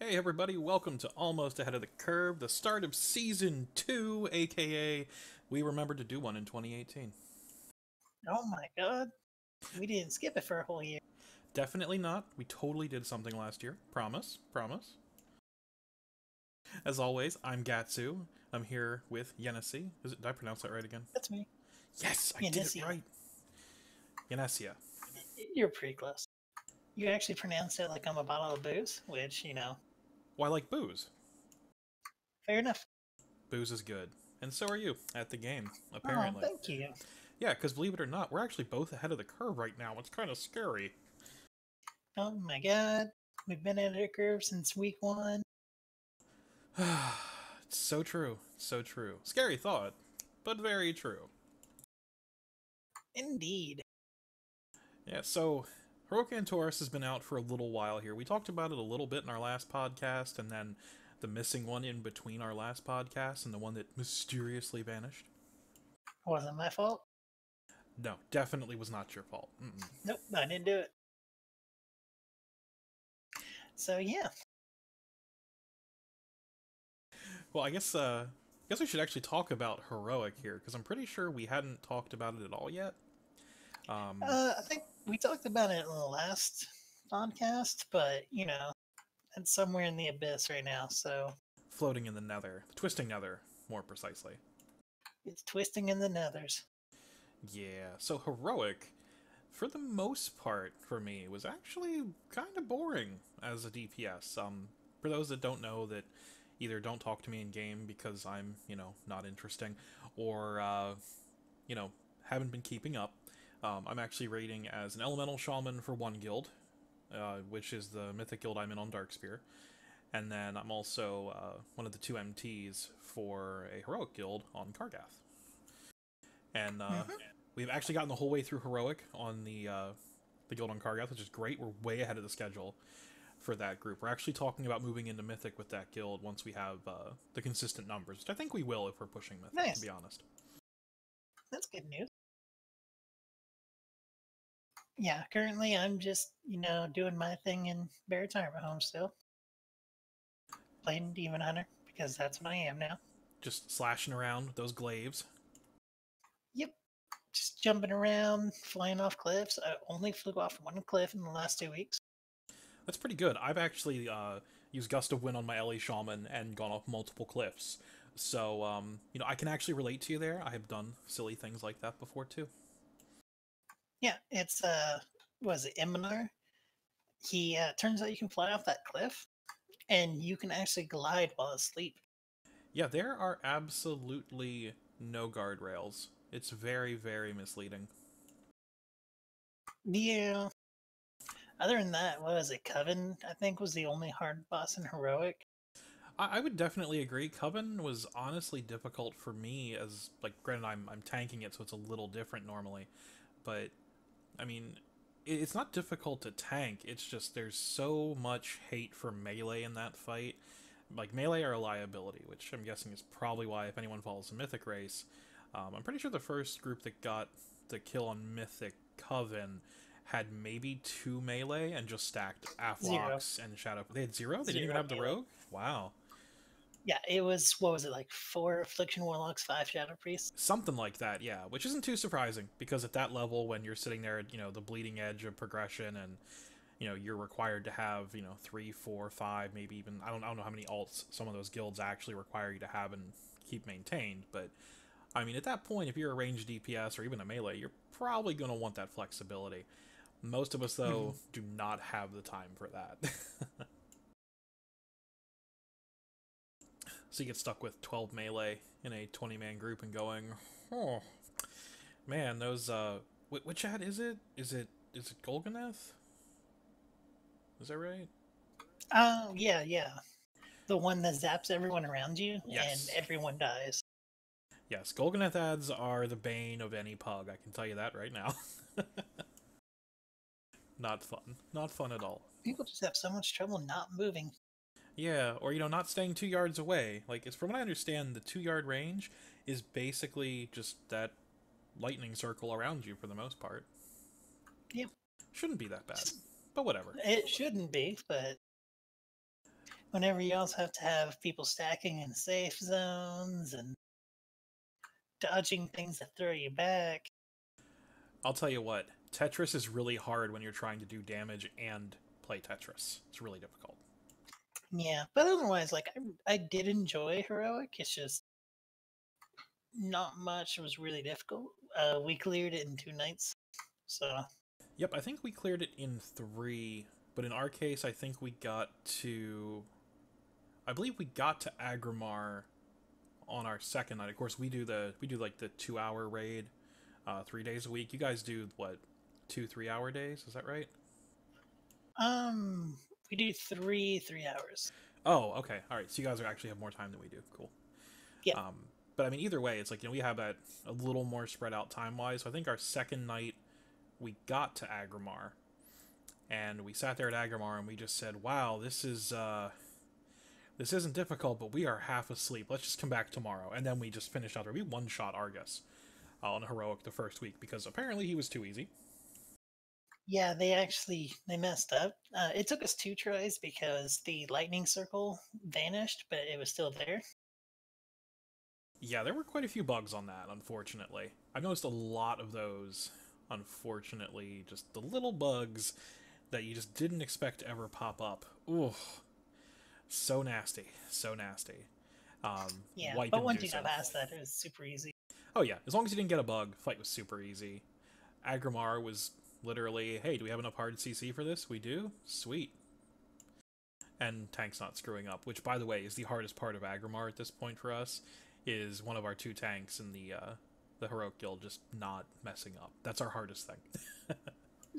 Hey everybody, welcome to Almost Ahead of the Curve, the start of Season 2, aka we remembered to do one in 2018. Oh my god. We didn't skip it for a whole year. Definitely not. We totally did something last year. Promise. Promise. As always, I'm Gatsu. I'm here with Yenesi. Did I pronounce that right again? That's me. Yes, I did it Yanisia. right. Yenesia. You're pretty close. You actually pronounced it like I'm a bottle of booze, which, Well, I like booze. fair enough. Booze is good. And so are you at the game, Oh, apparently. thank you. Yeah, because believe it or not, we're actually both ahead of the curve right now. It's kind of scary. Oh my god. We've been at a curve since week one. It's so true. So true. Scary thought, but very true. Indeed. Yeah, so Hiroki and Taurus has been out for a little while here. We talked about it a little bit in our last podcast, and then the missing one in between our last podcast, and the one that mysteriously vanished. Wasn't my fault. No, definitely was not your fault. Mm-mm. Nope, I didn't do it. So yeah. Well, I guess we should actually talk about Heroic here, because I'm pretty sure we hadn't talked about it at all yet. I think we talked about it in the last podcast, but it's somewhere in the abyss right now, so Floating in the nether. Twisting nether, more precisely. it's twisting in the nethers. Yeah, so Heroic, for the most part, for me, was actually kind of boring as a DPS. For those that don't know, that either don't talk to me in game because I'm, not interesting, or, haven't been keeping up. I'm actually raiding as an Elemental Shaman for one guild, which is the Mythic guild I'm in on Darkspear. And then I'm also one of the two MTs for a Heroic guild on Kargath. And we've actually gotten the whole way through Heroic on the guild on Kargath, which is great. We're way ahead of the schedule for that group. We're actually talking about moving into Mythic with that guild once we have the consistent numbers, which I think we will if we're pushing Mythic, Nice. to be honest. That's good news. Yeah, currently I'm just, doing my thing in Bear Retirement Home still. Playing Demon Hunter, because that's what I am now. Just slashing around those glaives. Yep. Just jumping around, flying off cliffs. I only flew off one cliff in the last 2 weeks. That's pretty good. I've actually used Gust of Wind on my LA Shaman and gone off multiple cliffs. So, I can actually relate to you there. I have done silly things like that before, too. Yeah, it's, was it Eminar? He, turns out you can fly off that cliff, and you can actually glide while asleep. Yeah, there are absolutely no guardrails. It's very, very misleading. Yeah. Other than that, what was it? Coven, I think, was the only hard boss in Heroic. I would definitely agree. Coven was honestly difficult for me as, like, granted, I'm tanking it, so it's a little different normally. But, I mean, it's not difficult to tank. It's just there's so much hate for melee in that fight. Like, melee are a liability, which I'm guessing is probably why, if anyone follows the Mythic race, I'm pretty sure the first group that got the kill on Mythic Coven had maybe 2 melee and just stacked Zero. Aflox and Shadow. They had 0? They didn't even Zero have the melee. Rogue? Wow. Yeah, it was, what was it, like 4 Affliction Warlocks, 5 Shadow Priests? Something like that, yeah. Which isn't too surprising, because at that level, when you're sitting there at, the bleeding edge of progression, and, you're required to have, 3, 4, 5, maybe even, I don't know how many alts some of those guilds actually require you to have and keep maintained, but, I mean, at that point, if you're a ranged DPS or even a melee, you're probably going to want that flexibility. Most of us, though, do not have the time for that. So you get stuck with 12 melee in a 20-man group and going, oh, man, those, which ad is it? Is it Golganeth? Is that right? Oh, yeah. The one that zaps everyone around you, and Yes. everyone dies. Yes, Golganeth ads are the bane of any pug, I can tell you that right now. Not fun. Not fun at all. People just have so much trouble not moving. Yeah, or, not staying 2 yards away. Like, it's from what I understand, the 2-yard range is basically just that lightning circle around you for the most part. Yep. Shouldn't be that bad, but whatever. It shouldn't be, but whenever you also have to have people stacking in safe zones and dodging things that throw you back. I'll tell you what, Tetris is really hard when you're trying to do damage and play Tetris. It's really difficult. Yeah, but otherwise, like I did enjoy heroic. It's just not much. It was really difficult. We cleared it in 2 nights, so Yep, I think we cleared it in 3, but in our case, I think we got to... I believe we got to Agrimar on our second night. Of course, we do like the 2-hour raid, 3 days a week. You guys do what, 2 3-hour days? Is that right? um, we do 3 3 hours. Oh, okay. All right. So you guys are actually have more time than we do. Cool. Yeah. Um, but I mean, either way, it's like, we have that a little more spread out time wise. So I think our second night we got to Agrimar, and we sat there at Agrimar, and we just said, "Wow, this isn't difficult, but we are half asleep. Let's just come back tomorrow." And then we just finished out there. We one-shot Argus on Heroic the first week because apparently he was too easy. Yeah, they messed up. It took us 2 tries because the lightning circle vanished, but it was still there. Yeah, there were quite a few bugs on that, unfortunately. I've noticed a lot of those, unfortunately, just the little bugs that you just didn't expect to ever pop up. Ooh, so nasty, so nasty. Yeah, Wipe but once you inducing. got past that, it was super easy. Oh yeah, as long as you didn't get a bug, fight was super easy. Agrimar was literally, hey, do we have enough hard CC for this? We do? Sweet. And tanks not screwing up, which, by the way, is the hardest part of Agrimar at this point for us, is one of our 2 tanks in the Heroic Guild just not messing up. That's our hardest thing.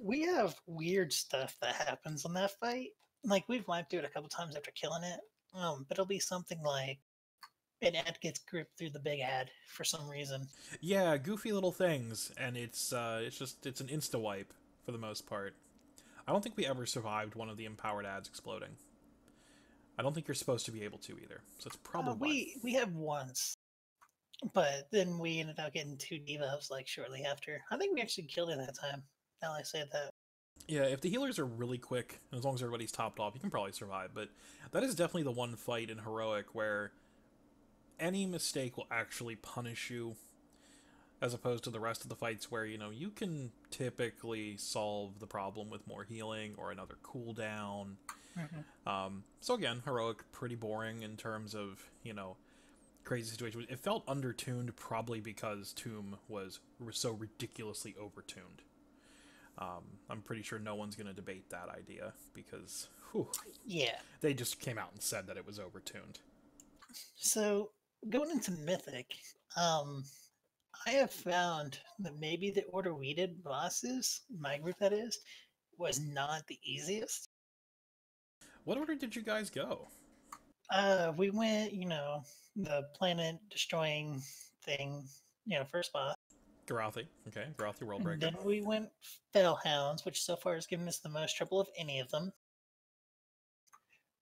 We have weird stuff that happens on that fight. Like we've wiped through it a couple times after killing it. But it'll be something like an ad gets gripped through the big ad for some reason. Yeah, goofy little things, and it's an insta wipe for the most part. I don't think we ever survived one of the empowered ads exploding. I don't think you're supposed to be able to either, so it's probably we have once, but then we ended up getting 2 debuffs like shortly after. I think we actually killed it that time. Now I say that. Yeah, if the healers are really quick, and as long as everybody's topped off, you can probably survive, but that is definitely the one fight in Heroic where any mistake will actually punish you, as opposed to the rest of the fights where, you can typically solve the problem with more healing or another cooldown. So again, Heroic, pretty boring in terms of, crazy situation. It felt undertuned probably because Tomb was so ridiculously overtuned. I'm pretty sure no one's going to debate that idea because, Yeah. they just came out and said that it was overtuned. So going into Mythic, I have found that maybe the order we did bosses, my group that is, was not the easiest. What order did you guys go? We went, the planet destroying thing, first boss. Garathi. Okay, Garathi And Worldbreaker. then we went Fellhounds, which so far has given us the most trouble of any of them.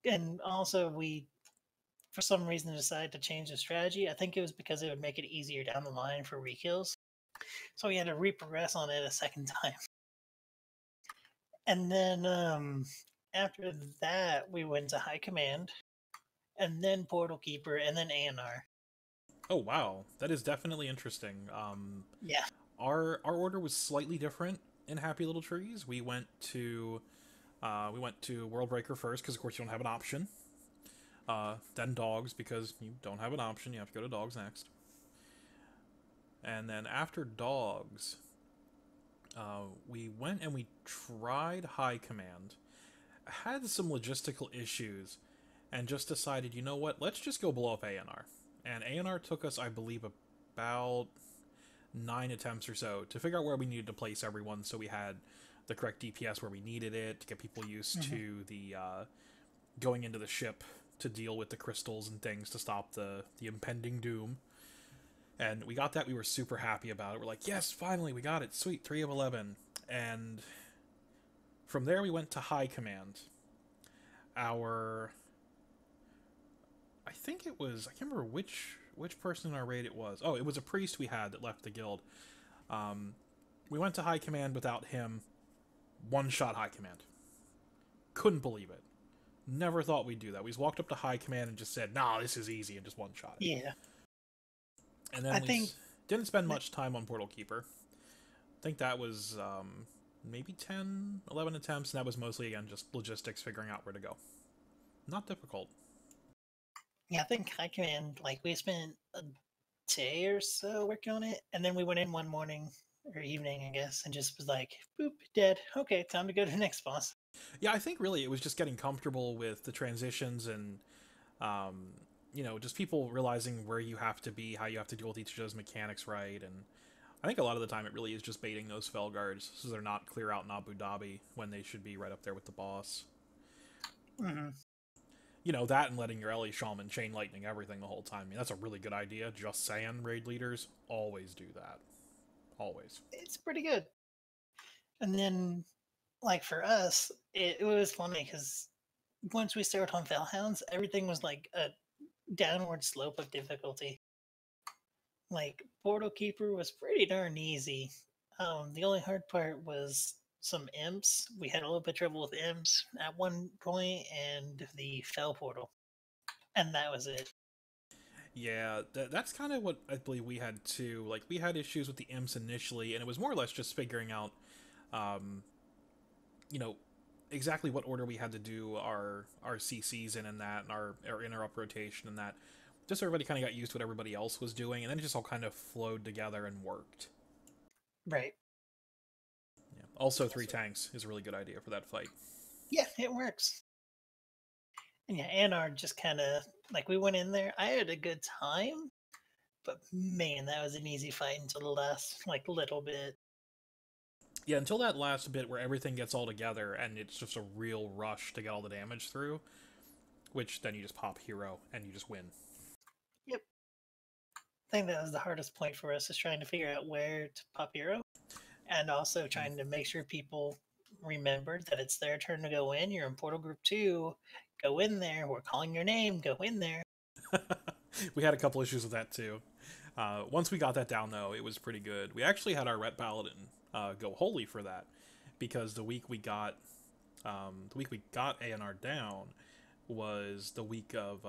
And also, we, for some reason, decided to change the strategy. I think it was because it would make it easier down the line for rekills. So we had to reprogress on it a second time. And then after that, we went to High Command, and then Portal Keeper, and then ANR. Oh wow, that is definitely interesting. Yeah. Our order was slightly different in Happy Little Trees. We went to Worldbreaker first because of course you don't have an option. Then Dogs because you don't have an option. You have to go to Dogs next. And then after Dogs, we went and we tried High Command. Had some logistical issues, and just decided, you know what? Let's just go blow up ANR. And ANR took us, I believe, about 9 attempts or so to figure out where we needed to place everyone so we had the correct DPS where we needed it, to get people used to the going into the ship to deal with the crystals and things to stop the impending doom. And we got that. We were super happy about it. We're like, yes, finally, we got it. Sweet, 3 of 11. And from there we went to High Command. I think it was, I can't remember which person in our raid it was. Oh, it was a priest we had that left the guild. We went to High Command without him. One-shot High Command. Couldn't believe it. Never thought we'd do that. We just walked up to high command and just said, "Nah, this is easy," and just one-shot it. Yeah, And then I think didn't spend that, much time on Portal Keeper. I think that was maybe 10, 11 attempts, and that was mostly, again, just logistics, figuring out where to go. Not difficult. yeah, I think High Command, like, we spent a day or so working on it, and then we went in one morning or evening, I guess, and just was like, boop, dead. Okay, time to go to the next boss. Yeah, I think really it was just getting comfortable with the transitions and, um, just people realizing where you have to be, how you have to deal with each of those mechanics right, and I think a lot of the time it really is just baiting those fell guards so they're not clear out in Abu Dhabi when they should be right up there with the boss. Mm-hmm. That and letting your Ellie Shaman chain lightning everything the whole time. I mean, that's a really good idea. Just saying, raid leaders always do that. Always. It's pretty good. And then, like, for us, it was funny because once we started on Felhounds, everything was like a downward slope of difficulty. Like, Portal Keeper was pretty darn easy. The only hard part was some imps. We had a little bit of trouble with imps at one point, and the Fell Portal, and that was it. Yeah, that's kind of what I believe we had too. Like, we had issues with the imps initially, and it was more or less just figuring out, um, you know, exactly what order we had to do our CCs in and that, and our interrupt rotation and that. Just so everybody kind of got used to what everybody else was doing, and then it just all kind of flowed together and worked. Right. Yeah. Also, 3 tanks is a really good idea for that fight. Yeah, it works. And yeah, Anar just kind of like we went in there. I had a good time, but man, that was an easy fight until the last like little bit. Yeah, until that last bit where everything gets all together and it's just a real rush to get all the damage through, which then you just pop hero and you just win. Yep. I think that was the hardest point for us is trying to figure out where to pop hero, and also trying to make sure people remembered that it's their turn to go in. You're in Portal Group 2. Go in there. We're calling your name. Go in there. We had a couple issues with that too. Once we got that down, though, it was pretty good. We actually had our Ret Paladin go holy for that, because the week we got ANR down was the week of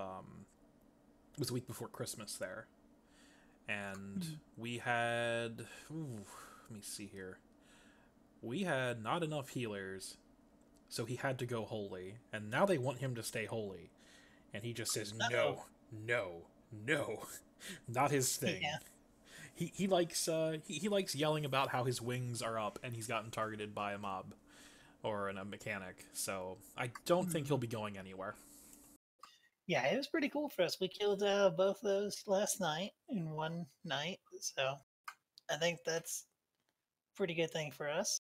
was the week before Christmas there, and we had let me see here. We had not enough healers, so he had to go holy, and now they want him to stay holy, and he just says Uh-oh. no, no, no, not his thing. Yeah. He likes he likes yelling about how his wings are up and he's gotten targeted by a mob or a mechanic. So I don't think he'll be going anywhere. Yeah, it was pretty cool for us. We killed both those last night in one night, so I think that's a pretty good thing for us.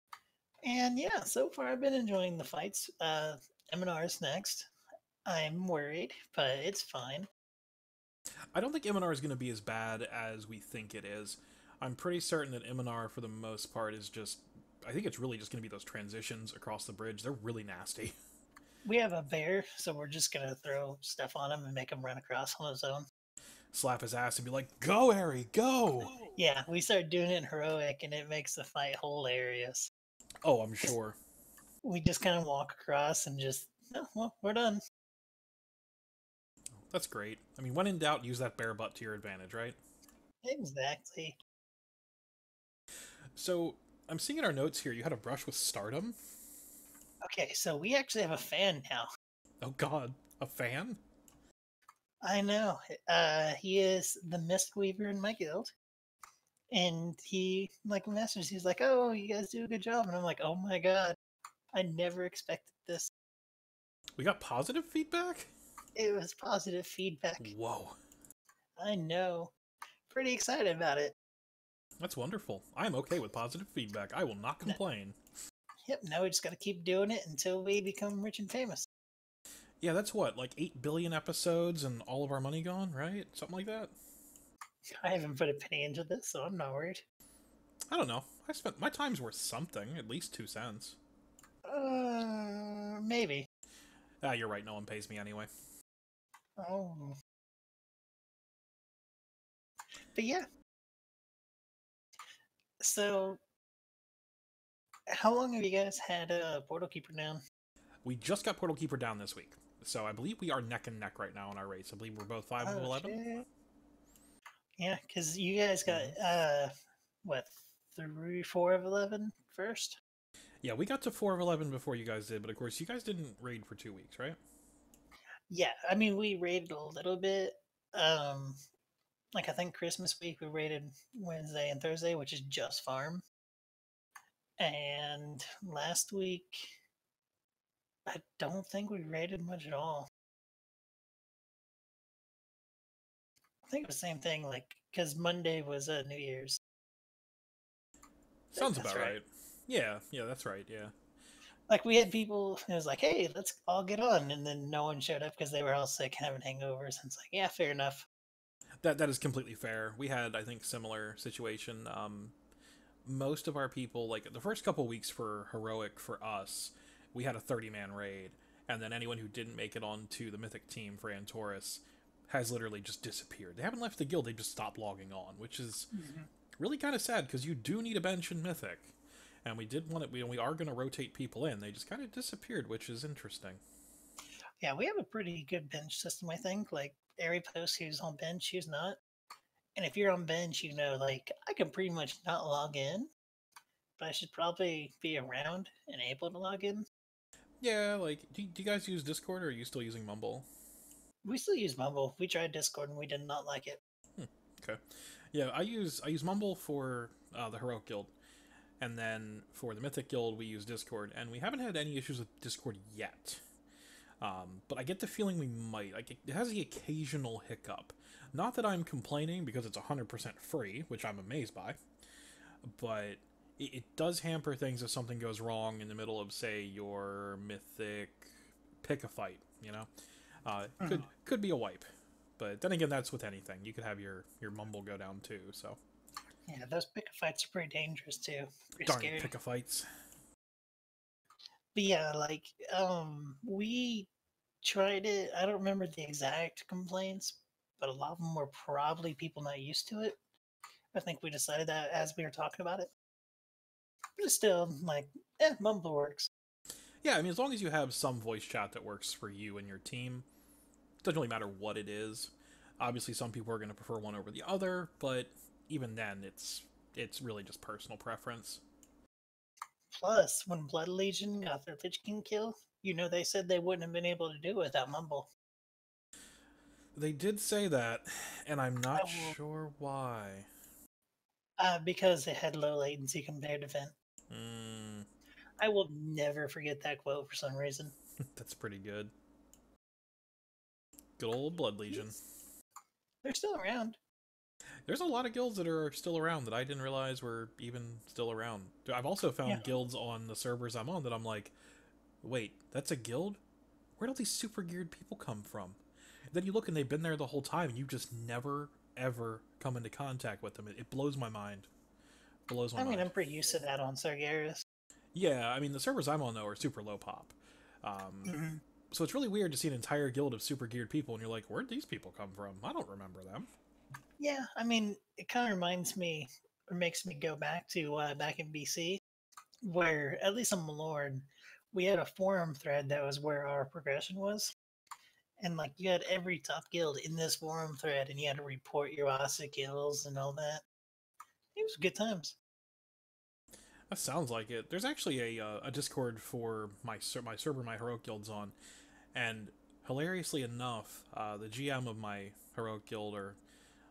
And yeah, so far I've been enjoying the fights. MNR is next. I'm worried, but it's fine. I don't think MNR is going to be as bad as we think it is. I'm pretty certain that MNR, for the most part, is just. I think it's really just going to be those transitions across the bridge. They're really nasty. We have a bear, so we're just gonna throw stuff on him and make him run across on his own. Slap his ass and be like, "Go, Harry, go!" Yeah, we start doing it in heroic, and it makes the fight hilarious. Oh, I'm sure. We just kind of walk across and just, oh, well, we're done. That's great. I mean, when in doubt, use that bear butt to your advantage, right? Exactly. So, I'm seeing in our notes here you had a brush with Stardom. Okay, so we actually have a fan now. Oh god, a fan? I know. He is the Mistweaver in my guild. And he like messaged, he's like, "Oh, you guys do a good job." And I'm like, "Oh my god, I never expected this." We got positive feedback? It was positive feedback. Whoa. I know. Pretty excited about it. That's wonderful. I am okay with positive feedback. I will not complain. Yep, now we just gotta keep doing it until we become rich and famous. Yeah, that's what, like 8 billion episodes and all of our money gone, right? Something like that? I haven't put a penny into this, so I'm not worried. I don't know. I spent my time's worth something, at least 2 cents. Maybe. Ah, you're right, no one pays me anyway. Oh. But yeah. So, how long have you guys had Portal Keeper down? We just got Portal Keeper down this week. So I believe we are neck and neck right now in our race. I believe we're both 5 of Oh 11. shit. Yeah, because you guys got Mhm. what, 3, 4 of 11 first? Yeah, we got to 4 of 11 before you guys did, but of course you guys didn't raid for 2 weeks, right? Yeah, I mean we raided a little bit. Um, like I think Christmas week we raided Wednesday and Thursday, which is just farm. And last week I don't think we raided much at all. I think it was the same thing, like because Monday was New Year's. I think Sounds that's about right. right. Yeah, that's right. Yeah. Like we had people, it was like, hey, let's all get on, and then no one showed up because they were all sick, having hangovers. And it's like, yeah, fair enough. That is completely fair. We had, I think, similar situation. Most of our people, like the first couple weeks for heroic for us, we had a 30-man raid, and then anyone who didn't make it onto the mythic team for Antorus has literally just disappeared. They haven't left the guild; they just stopped logging on, which is Mhm. really kind of sad because you do need a bench in mythic, and we did want it. We are going to rotate people in. They just kind of disappeared, which is interesting. Yeah, we have a pretty good bench system, I think. Like every post who's on bench, who's not. And if you're on bench, you know, like I can pretty much not log in, but I should probably be around and able to log in. Yeah, like, do you guys use Discord or are you still using Mumble? We still use Mumble. We tried Discord and we did not like it. Hmm, okay. Yeah, I use Mumble for the Heroic Guild, and then for the Mythic Guild we use Discord, and we haven't had any issues with Discord yet. But I get the feeling we might. Like, it has the occasional hiccup. Not that I'm complaining because it's 100% free, which I'm amazed by, but it does hamper things if something goes wrong in the middle of, say, your Mythic pick a fight. You know, Mhm. could be a wipe. But then again, that's with anything. You could have your mumble go down too. So Yeah, those pick fights are pretty dangerous too. Pretty darn scary. pick a fights. But yeah, like we tried it. I don't remember the exact complaints, but a lot of them were probably people not used to it. I think we decided that as we were talking about it. But it's still like, Mumble works. Yeah, I mean, as long as you have some voice chat that works for you and your team, it doesn't really matter what it is. Obviously, some people are going to prefer one over the other, but even then, it's really just personal preference. Plus, when Blood Legion got their Lich King kill, you know they said they wouldn't have been able to do it without Mumble. They did say that, and I'm I not will, sure why. because it had low latency compared to Vent. Mm, I will never forget that quote for some reason. that's pretty good. Good old Blood Legion. They're still around. There's a lot of guilds that are still around that I didn't realize were even still around. I've also Yeah, found guilds on the servers I'm on that I'm like, wait, that's a guild? Where'd all these super geared people come from? And then you look and they've been there the whole time and you just never, ever come into contact with them. It blows my mind. Blows my I mean mind. I'm pretty used to that on Sargeras. Yeah, I mean, the servers I'm on, though, are super low pop. Um, Mm-hmm. so it's really weird to see an entire guild of super geared people and you're like, where'd these people come from? I don't remember them. Yeah, I mean it kind of reminds me or makes me go back to back in BC, where at least on Malorn, we had a forum thread that was where our progression was. And like you had every top guild in this forum thread, and you had to report your Asa kills and all that. It was good times. That sounds like it. There's actually a Discord for my server my heroic guild's on, and hilariously enough, the GM of my heroic guild, or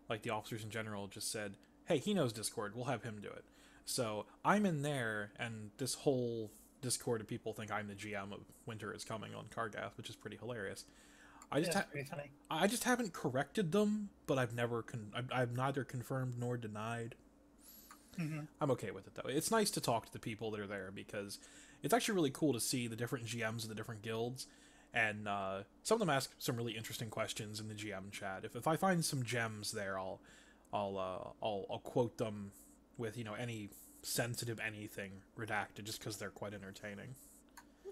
like the officers in general, just said, "Hey, he knows Discord. We'll have him do it." So I'm in there, and this whole Discord of people think I'm the GM of Winter is Coming on Kargath, which is pretty hilarious. I just That's ha- pretty funny. I just haven't corrected them, but I've neither confirmed nor denied. Hmm. I'm okay with it though. It's nice to talk to the people that are there because it's actually really cool to see the different GMs of the different guilds, and some of them ask some really interesting questions in the GM chat. If I find some gems there, I'll quote them with any sensitive anything redacted just because they're quite entertaining.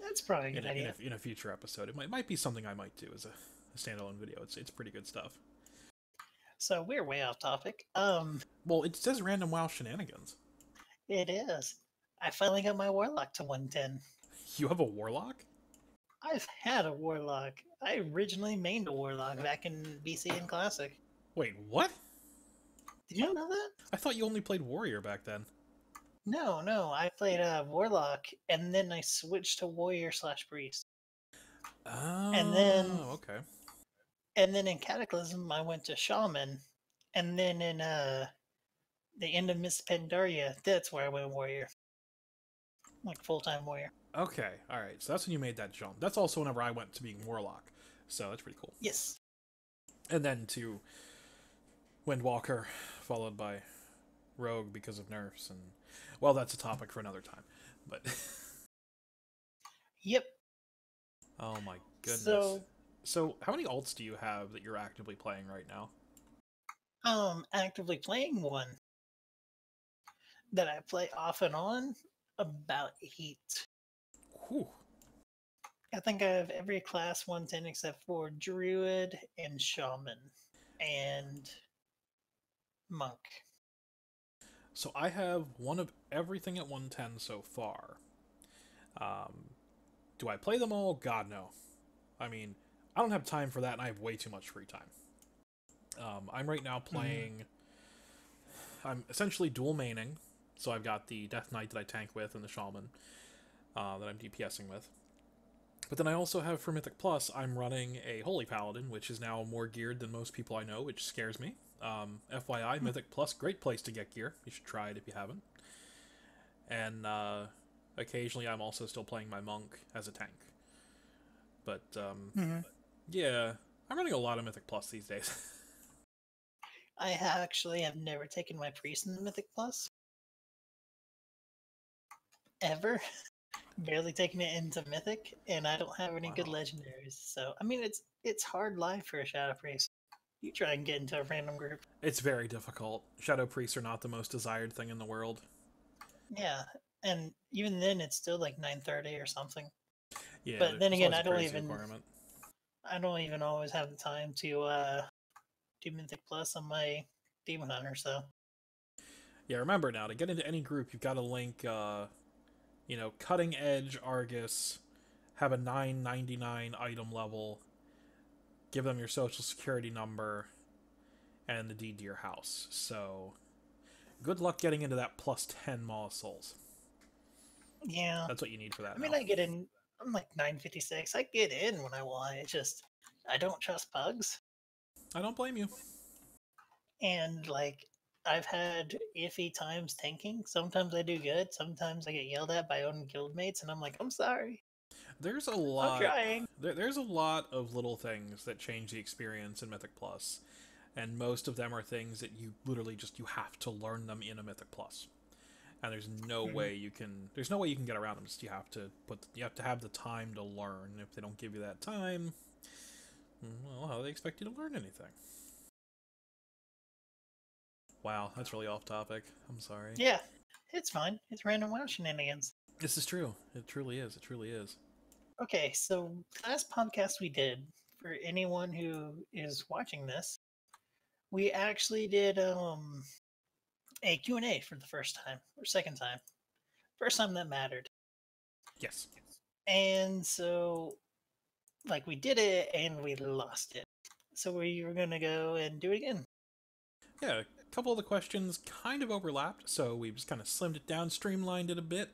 That's probably a good idea. In a future episode, it might be something I might do as a standalone video. It's pretty good stuff. So we're way off topic. Well, it says random WoW shenanigans. It is. I finally got my warlock to 110. You have a warlock? I've had a warlock. I originally mained a warlock back in BC and Classic. Wait, what? Did you know that? I thought you only played warrior back then. No, no. I played warlock, and then I switched to warrior slash priest. And then, Oh, okay. and then in Cataclysm, I went to shaman, and then in the end of Miss Pandaria, that's where I went warrior, like full time warrior. Okay, alright, so that's when you made that jump. That's also whenever I went to being warlock, so that's pretty cool. Yes. And then to Windwalker, followed by rogue because of nerfs, and well, that's a topic for another time. But Yep. oh my goodness. So how many alts do you have that you're actively playing right now? Actively playing one that I play off and on, about 8. Whew. I think I have every class 110 except for druid and shaman and monk. So I have one of everything at 110 so far. Do I play them all? God, no. I mean, I don't have time for that, and I have way too much free time. I'm right now playing... I'm essentially dual maining, so I've got the Death Knight that I tank with and the Shaman that I'm DPSing with. But then I also have for Mythic Plus, I'm running a Holy Paladin, which is now more geared than most people I know, which scares me. FYI, Mythic Plus, great place to get gear. You should try it if you haven't. And occasionally I'm also still playing my Monk as a tank. But yeah, I'm running a lot of Mythic Plus these days. I actually have never taken my priest in the Mythic Plus. Ever. Barely taken it into Mythic, and I don't have any good legendaries. So, I mean, it's hard life for a Shadow Priest. You try and get into a random group. It's very difficult. Shadow Priests are not the most desired thing in the world. Yeah, and even then, it's still like 9:30 or something. Yeah, but then again, I don't even requirement. always have the time to do Mythic Plus on my Demon Hunter. So yeah, remember now to get into any group, you've got to link, cutting edge Argus, have a 999 item level, give them your social security number, and the deed to your house. So, good luck getting into that plus 10 Maw of Souls. yeah, That's what you need for that. I mean, I get in. I'm like 956. I get in when I want. It's just I don't trust bugs. I don't blame you. And like I've had iffy times tanking. Sometimes I do good. Sometimes I get yelled at by own guildmates, and I'm like, I'm sorry. There's a lot. I'm trying. There's a lot of little things that change the experience in Mythic Plus, and most of them are things that you literally you have to learn them in a Mythic Plus. And there's no way you can get around them. Just you have to have the time to learn. If they don't give you that time, well, how do they expect you to learn anything? Wow, that's really off topic. I'm sorry. Yeah, it's fine. It's random WoW shenanigans. This is true. It truly is. It truly is. Okay, so last podcast we did, for anyone who is watching this, we actually did a Q&A for the first time, or second time. First time that mattered. Yes. And so, like, we did it and we lost it. So we were going to go and do it again. Yeah, a couple of the questions kind of overlapped, so we just kind of slimmed it down, streamlined it a bit.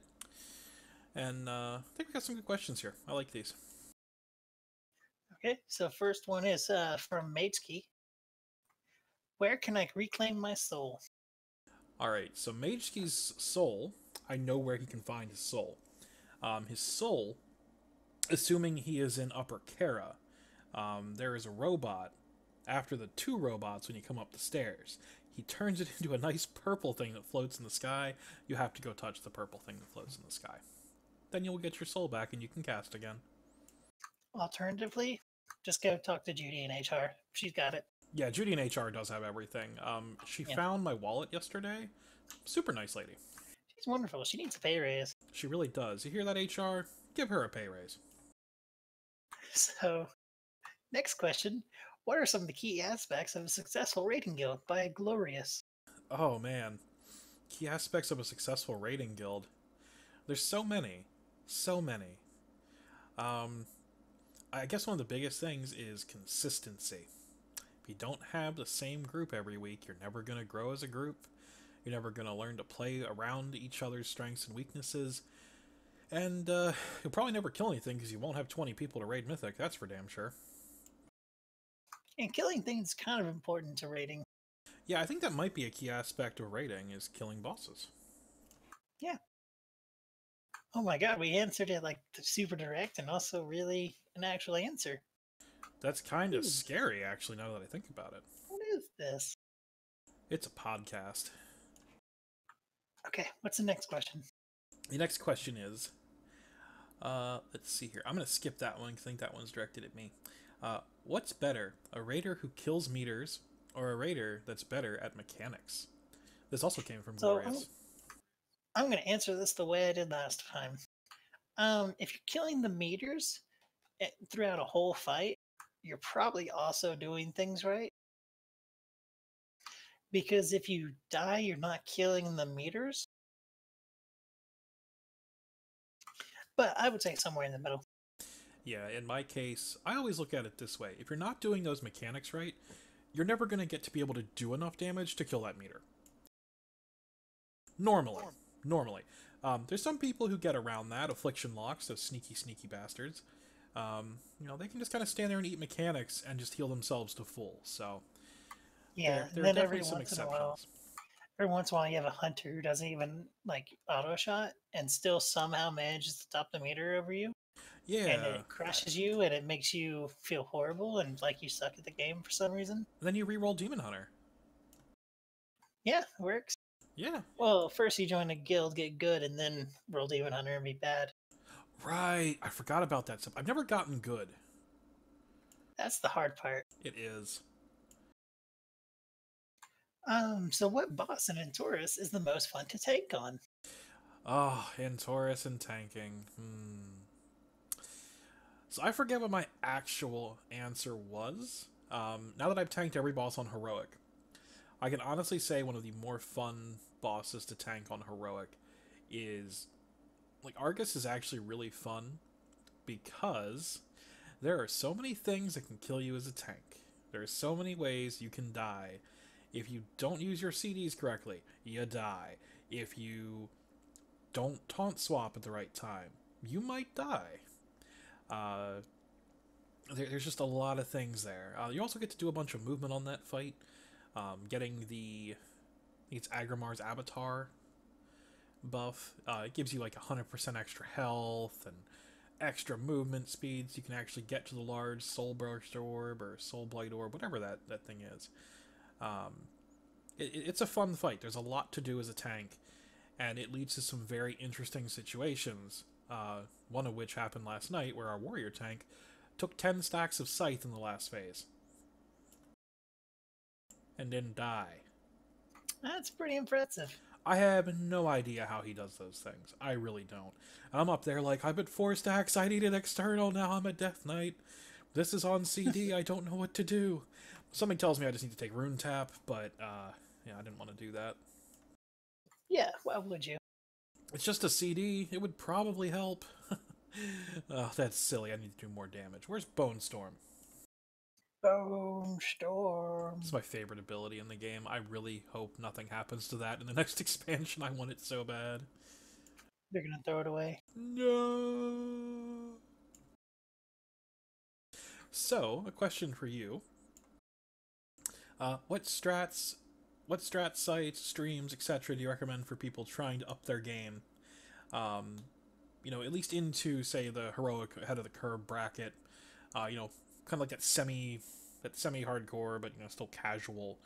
And I think we got some good questions here. I like these. Okay, so first one is from Mageski. Where can I reclaim my soul? Alright, so Mageski's soul, I know where he can find his soul. His soul, assuming he is in Upper Kara, there is a robot. After the 2 robots, when you come up the stairs, he turns it into a nice purple thing that floats in the sky. You have to go touch the purple thing that floats in the sky. Then you'll get your soul back and you can cast again. Alternatively, just go talk to Judy in HR. She's got it. Yeah, Judy in HR does have everything. She found my wallet yesterday. Super nice lady. She's wonderful. She needs a pay raise. She really does. You hear that, HR? Give her a pay raise. So, next question. What are some of the key aspects of a successful raiding guild by Glorious? Oh, man. Key aspects of a successful raiding guild. There's so many. So many. I guess one of the biggest things is consistency. If you don't have the same group every week, you're never going to grow as a group. You're never going to learn to play around each other's strengths and weaknesses. And you'll probably never kill anything because you won't have 20 people to raid Mythic, that's for damn sure. And killing things is kind of important to raiding. Yeah, I think that might be a key aspect of raiding, is killing bosses. Yeah. Oh my god, we answered it like super direct and also really an actual answer. That's kind of scary, actually, now that I think about it. What is this? It's a podcast. Okay, what's the next question? The next question is, let's see here. I'm going to skip that one because I think that one's directed at me. What's better, a raider who kills meters or a raider that's better at mechanics? This also came from Glorious. I'm going to answer this the way I did last time. If you're killing the meters throughout a whole fight, you're probably also doing things right. Because if you die, you're not killing the meters. But I would say somewhere in the middle. Yeah, in my case, I always look at it this way. If you're not doing those mechanics right, you're never going to get to be able to do enough damage to kill that meter. Normally. There's some people who get around that, affliction locks, those sneaky, sneaky bastards. They can just kind of stand there and eat mechanics and just heal themselves to full, so... Yeah, there and then are definitely some exceptions. Every once in a while you have a hunter who doesn't even, auto shot and still somehow manages to top the meter over you. Yeah. And it crushes you, and it makes you feel horrible and like you suck at the game for some reason. Then you reroll Demon Hunter. Yeah, it works. Yeah. Well, first you join a guild, get good, and then roll Demon Hunter and be bad. Right. I forgot about that stuff. I've never gotten good. That's the hard part. It is. So what boss in Taurus is the most fun to take on? Oh, in Taurus and tanking. So I forget what my actual answer was. Now that I've tanked every boss on Heroic, I can honestly say one of the more fun bosses to tank on Heroic is... Argus is actually really fun because there are so many things that can kill you as a tank. There are so many ways you can die. If you don't use your CDs correctly, you die. If you don't taunt swap at the right time, you might die. There's just a lot of things there. You also get to do a bunch of movement on that fight. Getting it's Agrimar's Avatar buff. It gives you 100% extra health and extra movement speeds. You can actually get to the large Soul Burst Orb or Soul Blight Orb, whatever that thing is. It's a fun fight. There's a lot to do as a tank, and it leads to some very interesting situations. One of which happened last night, where our warrior tank took 10 stacks of Scythe in the last phase. And didn't die. That's pretty impressive. I have no idea how he does those things. I really don't. I'm up there I'm at 4 stacks, I needed external, now I'm a Death Knight. This is on CD, I don't know what to do. Something tells me I just need to take Rune Tap, but, I didn't want to do that. Yeah, why would you? It's just a CD, it would probably help. Oh, that's silly, I need to do more damage. Where's Bone Storm? Bone Storm. It's my favorite ability in the game. I really hope nothing happens to that in the next expansion. I want it so bad. They're gonna throw it away. No. So, a question for you. What strats, sites, streams, etc. do you recommend for people trying to up their game? At least into, say, the heroic ahead of the curve bracket. Kind of like that semi-hardcore, but still casual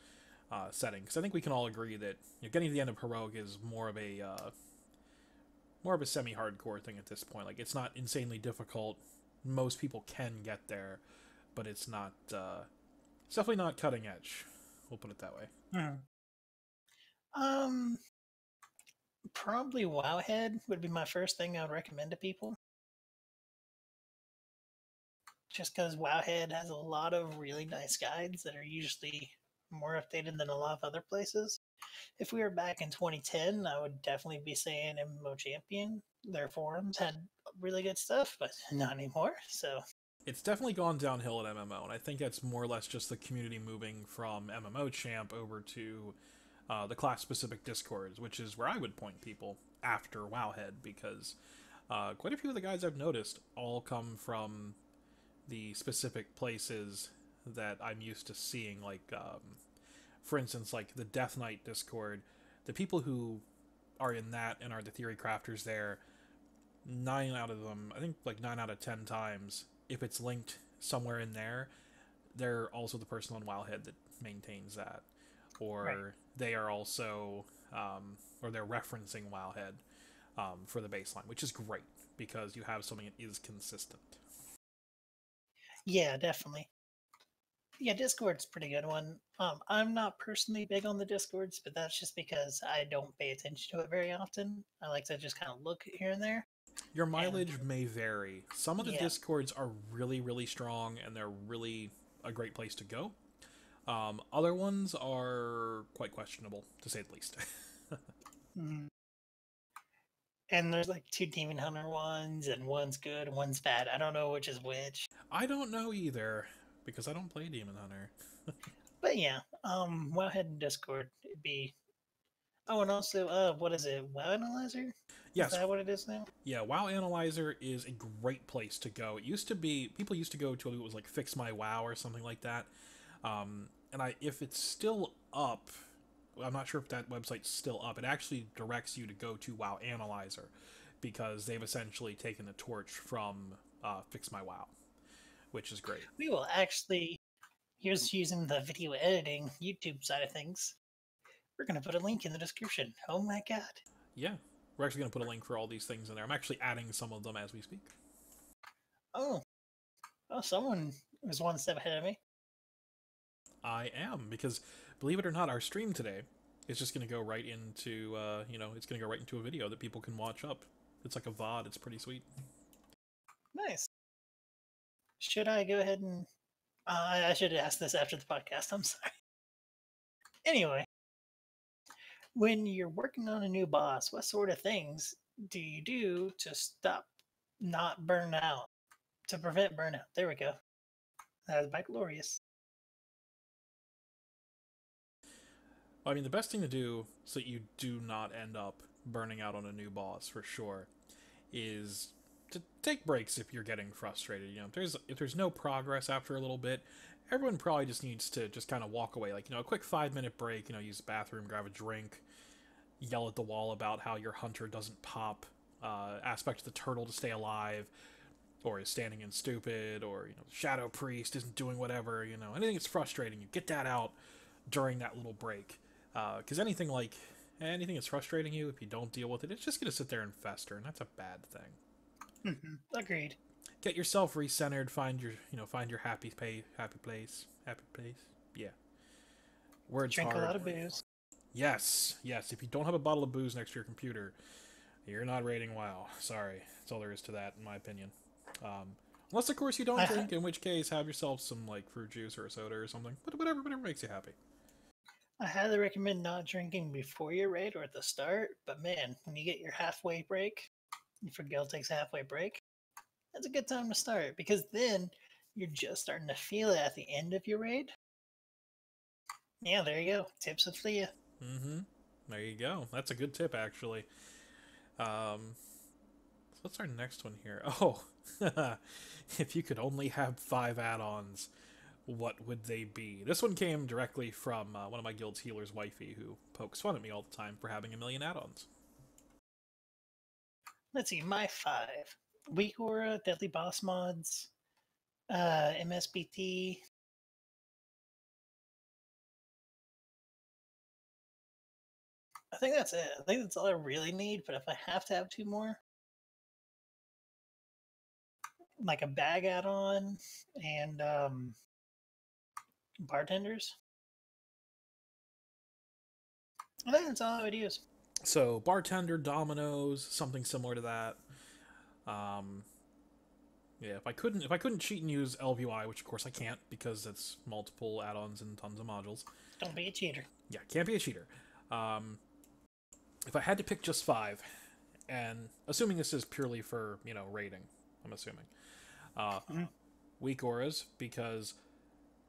setting. Because I think we can all agree that getting to the end of heroic is more of a semi-hardcore thing at this point. It's not insanely difficult. Most people can get there, but it's not. It's definitely not cutting edge. We'll put it that way. Probably Wowhead would be my first thing I would recommend to people. Just because Wowhead has a lot of really nice guides that are usually more updated than a lot of other places. If we were back in 2010, I would definitely be saying MMO Champion. Their forums had really good stuff, but not anymore, so... It's definitely gone downhill at MMO, and I think that's more or less just the community moving from MMO champ over to the class-specific discords, which is where I would point people after Wowhead, because quite a few of the guys I've noticed all come from the specific places that I'm used to seeing, like, for instance, like the Death Knight Discord. The people who are in that and are the theory crafters there, 9 out of them, I think like 9 out of 10 times, if it's linked somewhere in there, they're also the person on Wildhead that maintains that, Right. or they are also, or they're referencing Wildhead for the baseline, which is great because you have something that is consistent. Yeah, definitely. Yeah, Discord's a pretty good one. I'm not personally big on the Discords, but that's just because I don't pay attention to it very often. I like to just kind of look here and there. Your And mileage may vary. Some of the yeah, discords are really, really strong, and they're really a great place to go. Other ones are quite questionable, to say the least. mhm. And there's like two Demon Hunter ones, and one's good, and one's bad. I don't know which is which. I don't know either, because I don't play Demon Hunter. But yeah, Wowhead and Discord it'd be. Oh, and also, what is it? WoW Analyzer? Is Yes, that what it is now? yeah, WoW Analyzer is a great place to go. It used to be, people used to go to, it was like Fix My WoW or something like that. If it's still up, I'm not sure if that website's still up. It actually directs you to go to WoW Analyzer because they've essentially taken the torch from Fix My WoW, which is great. We will actually. Here's using the video editing YouTube side of things. We're gonna put a link in the description. Oh my god. Yeah, we're actually going to put a link for all these things in there. I'm actually adding some of them as we speak. Oh, oh, someone was one step ahead of me. I am, because believe it or not, our stream today is just going to go right into, it's going to go right into a video that people can watch up. It's like a VOD. It's pretty sweet. Nice. Should I go ahead and? I should ask this after the podcast. I'm sorry. Anyway, when you're working on a new boss, what sort of things do you do to stop not burn out? To prevent burnout. There we go. That is by Glorious. I mean, the best thing to do so that you do not end up burning out on a new boss for sure is to take breaks if you're getting frustrated. If there's no progress after a little bit, everyone probably just needs to just kind of walk away. Like, a quick 5 minute break. Use the bathroom, grab a drink, yell at the wall about how your hunter doesn't pop, aspect of the turtle to stay alive, or is standing in stupid, or the shadow priest isn't doing whatever. Anything that's frustrating you, get that out during that little break. Because anything that's frustrating you, if you don't deal with it, it's just gonna sit there and fester, and that's a bad thing. Agreed. Get yourself recentered. Find your happy place. Yeah. Words Drink a hard. lot of booze. Yes. If you don't have a bottle of booze next to your computer, you're not rating WoW. Sorry, that's all there is to that, in my opinion. Unless, of course, you don't drink, in which case, have yourself some like fruit juice or a soda or something. But whatever makes you happy. I highly recommend not drinking before your raid or at the start, but man, when you get your halfway break, if your guild takes a halfway break, that's a good time to start because then you're just starting to feel it at the end of your raid. Yeah, there you go. Tips with Thea. Mm-hmm. There you go. That's a good tip, actually. So what's our next one here? Oh, if you could only have 5 add-ons, what would they be? This one came directly from one of my guild's healer's wifey, who pokes fun at me all the time for having a million add-ons. Let's see, my 5. Weak Aura, Deadly Boss Mods, MSBT. I think that's it. I think that's all I really need, but if I have to have 2 more, like a bag add-on and bartenders. I think that's all I would use. So bartender, dominoes, something similar to that. Um, yeah, if I couldn't cheat and use LVI, which of course I can't because it's multiple add-ons and tons of modules. Don't be a cheater. Yeah, can't be a cheater. If I had to pick just 5, and assuming this is purely for rating, I'm assuming. Mhm. weak auras, because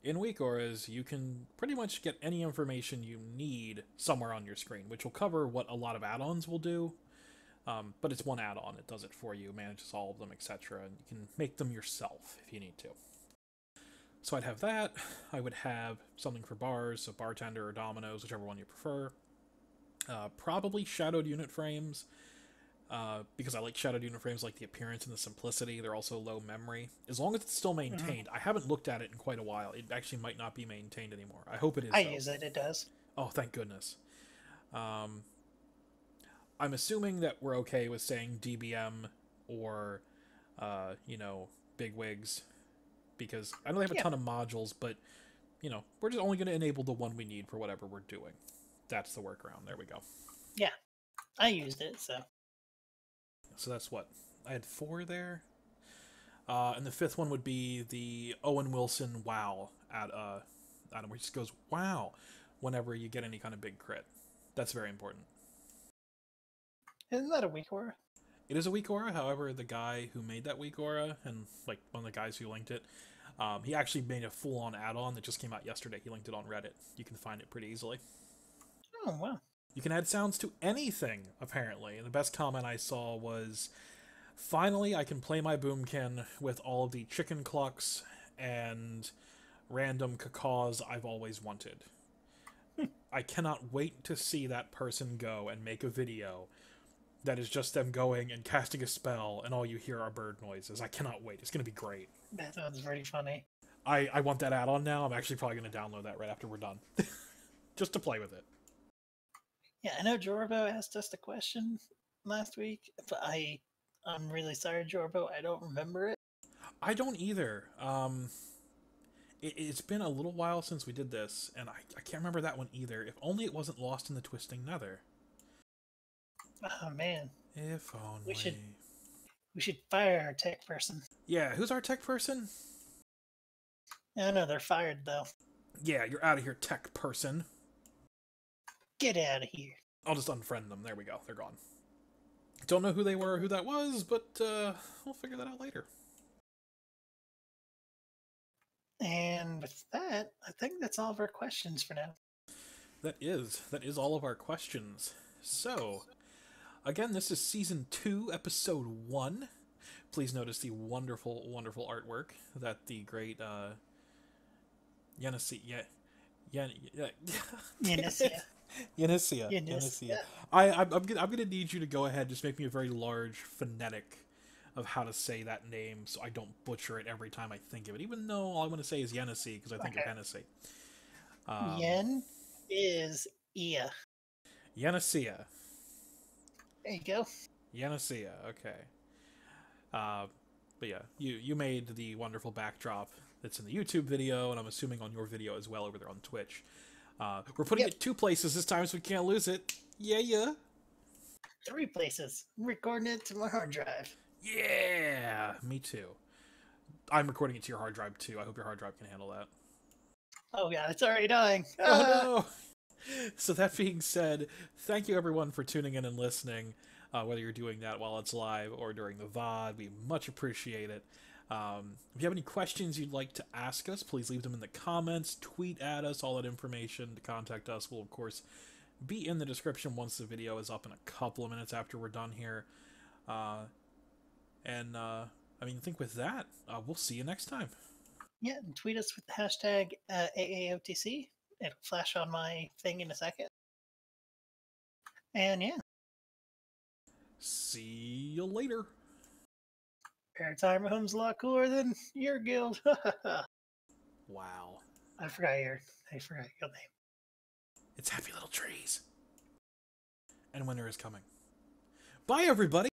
in weak auras, you can pretty much get any information you need somewhere on your screen, which will cover what a lot of add-ons will do. But it's one add-on. It does it for you, manages all of them, etc. And you can make them yourself if you need to. So I'd have that. I would have something for bars, so bartender or dominoes, whichever one you prefer. Probably shadowed unit frames, because I like shadowed unit frames, like the appearance and the simplicity. They're also low memory. As long as it's still maintained. I haven't looked at it in quite a while. It actually might not be maintained anymore. I hope it is, I use it, it does. Oh, thank goodness. I'm assuming that we're okay with saying DBM or, big wigs, because I know they have a ton of modules, but, we're just only going to enable the one we need for whatever we're doing. That's the workaround. There we go. Yeah, I used it, so. So that's what? I had 4 there. And the 5th one would be the Owen Wilson wow item, which just goes, wow, whenever you get any kind of big crit. That's very important. Isn't that a weak aura? It is a weak aura, however, the guy who made that weak aura, and like one of the guys who linked it, he actually made a full-on add-on that just came out yesterday. He linked it on Reddit. You can find it pretty easily. Oh, wow. You can add sounds to anything, apparently. And the best comment I saw was, finally I can play my boomkin with all of the chicken clucks and random cacaws I've always wanted. I cannot wait to see that person go and make a video that is just them going and casting a spell, and all you hear are bird noises. I cannot wait. It's going to be great. That sounds pretty funny. I want that add-on now. I'm actually probably going to download that right after we're done. Just to play with it. Yeah, I know Jorbo asked us the question last week, but I'm really sorry, Jorbo. I don't remember it. I don't either. It's been a little while since we did this, and I can't remember that one either. If only it wasn't lost in the twisting nether. Oh, man. If only. We should fire our tech person. Yeah, who's our tech person? No, they're fired, though. Yeah, you're out of here, tech person. Get out of here. I'll just unfriend them. There we go. They're gone. Don't know who they were or who that was, but we'll figure that out later. And with that, I think that's all of our questions for now. That is all of our questions. So, again, this is Season 2, Episode 1. Please notice the wonderful, wonderful artwork that the great Yenisea. I'm gonna need you to go ahead and just make me a very large phonetic of how to say that name so I don't butcher it every time I think of it, even though all I'm going to say is Yenisea because I think of Hennessy. Yen is Ia. Yenisea. There you go. Yenisea, okay. But yeah, you made the wonderful backdrop that's in the YouTube video, and I'm assuming on your video as well over there on Twitch. We're putting it 2 places this time so we can't lose it. Yeah. 3 places. I'm recording it to my hard drive. Yeah, me too. I'm recording it to your hard drive too. I hope your hard drive can handle that. Oh god, it's already dying. Oh no! So that being said, thank you everyone for tuning in and listening. Whether you're doing that while it's live or during the VOD, we much appreciate it. If you have any questions you'd like to ask us, please leave them in the comments, tweet at us. All that information to contact us will, of course, be in the description once the video is up in a couple of minutes after we're done here. I think with that, we'll see you next time. Yeah, and tweet us with the hashtag AAOTC. It'll flash on my thing in a second. And yeah. See you later. Retirement home's a lot cooler than your guild. Wow. I forgot your name. It's Happy Little Trees. And winter is coming. Bye, everybody.